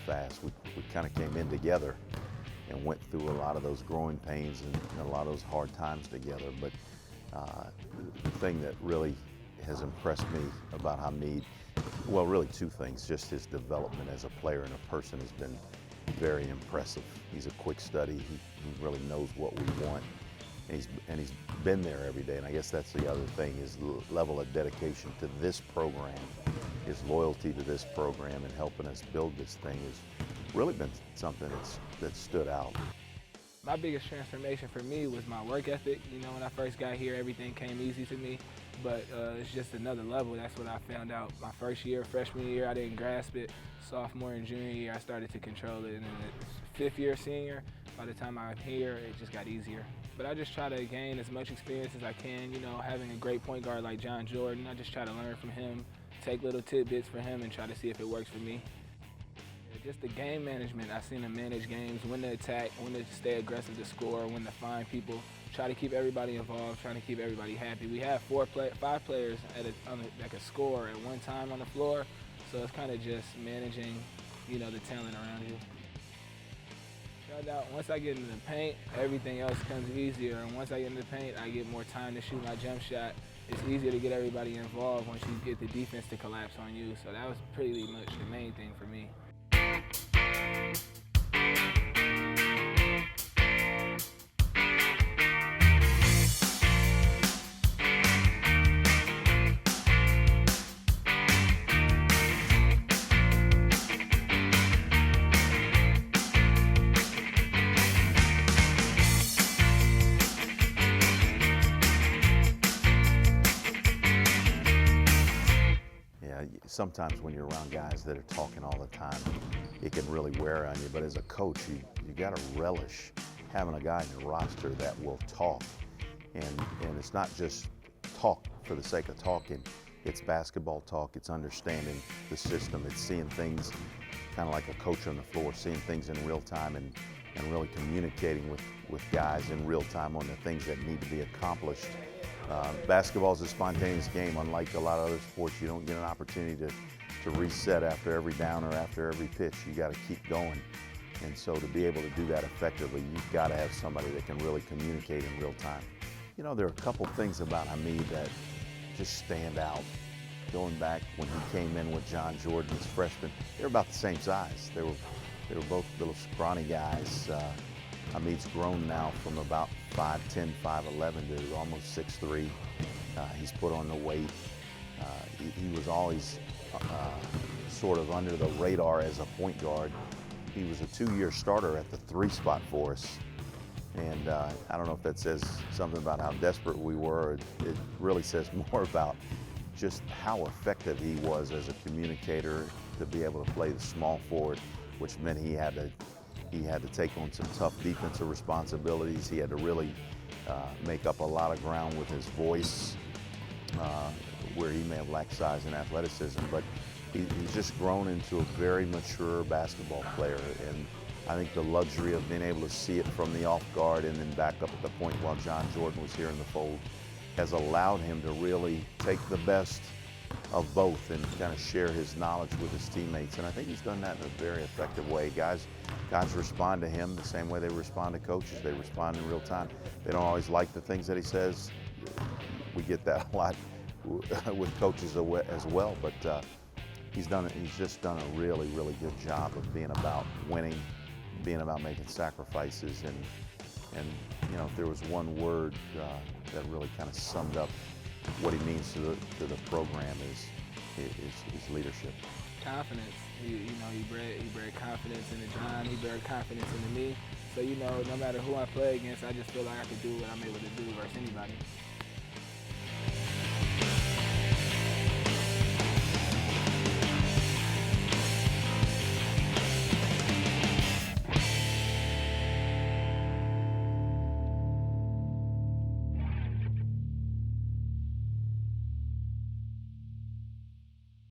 fast. We kind of came in together and went through a lot of those growing pains and a lot of those hard times together. But the thing that really has impressed me about Hameed, well, really two things. Just his development as a player and a person has been very impressive. He's a quick study. He really knows what we want. And he's been there every day, and I guess that's the other thing, his level of dedication to this program, his loyalty to this program and helping us build this thing has really been something that stood out. My biggest transformation for me was my work ethic. You know, when I first got here, everything came easy to me, but it's just another level. That's what I found out my first year, freshman year, I didn't grasp it. Sophomore and junior year, I started to control it, and then the fifth year, senior, by the time I'm here, it just got easier. But I just try to gain as much experience as I can, you know, having a great point guard like John Jordan. I just try to learn from him, take little tidbits from him and try to see if it works for me. Just the game management, I've seen him manage games, when to attack, when to stay aggressive to score, when to find people, try to keep everybody involved, trying to keep everybody happy. We have 5 players that can score at one time on the floor, so it's kind of just managing, you know, the talent around you. Once I get into the paint, everything else comes easier, and once I get into the paint, I get more time to shoot my jump shot. It's easier to get everybody involved once you get the defense to collapse on you, so that was pretty much the main thing for me. Sometimes when you're around guys that are talking all the time, it can really wear on you. But as a coach, you got to relish having a guy in your roster that will talk. And it's not just talk for the sake of talking. It's basketball talk. It's understanding the system. It's seeing things kind of like a coach on the floor, seeing things in real time and really communicating with guys in real time on the things that need to be accomplished. Basketball is a spontaneous game. Unlike a lot of other sports, you don't get an opportunity to reset after every down or after every pitch. You got to keep going. And so to be able to do that effectively, you've got to have somebody that can really communicate in real time. You know, there are a couple things about Hameed that just stand out. Going back when he came in with John Jordan as freshman, they were about the same size. They were both little scrawny guys. Hameed's grown now from about 5'10", 5'11" to almost 6'3". He's put on the weight. He was always sort of under the radar as a point guard. He was a 2-year starter at the 3 spot for us. And I don't know if that says something about how desperate we were. It really says more about just how effective he was as a communicator to be able to play the small forward, which meant he had to take on some tough defensive responsibilities. He had to really make up a lot of ground with his voice, where he may have lacked size and athleticism, but he's just grown into a very mature basketball player. And I think the luxury of being able to see it from the off guard and then back up at the point while John Jordan was here in the fold has allowed him to really take the best of both and kind of share his knowledge with his teammates. And I think he's done that in a very effective way. Guys respond to him the same way they respond to coaches. They respond in real time. They don't always like the things that he says. We get that a lot with coaches as well, but he's just done a really, really good job of being about winning, being about making sacrifices. And you know, if there was one word that really kind of summed up what he means to the program is leadership. Confidence. He bred confidence into John. He bred confidence into me. So, you know, no matter who I play against, I just feel like I can do what I'm able to do versus anybody.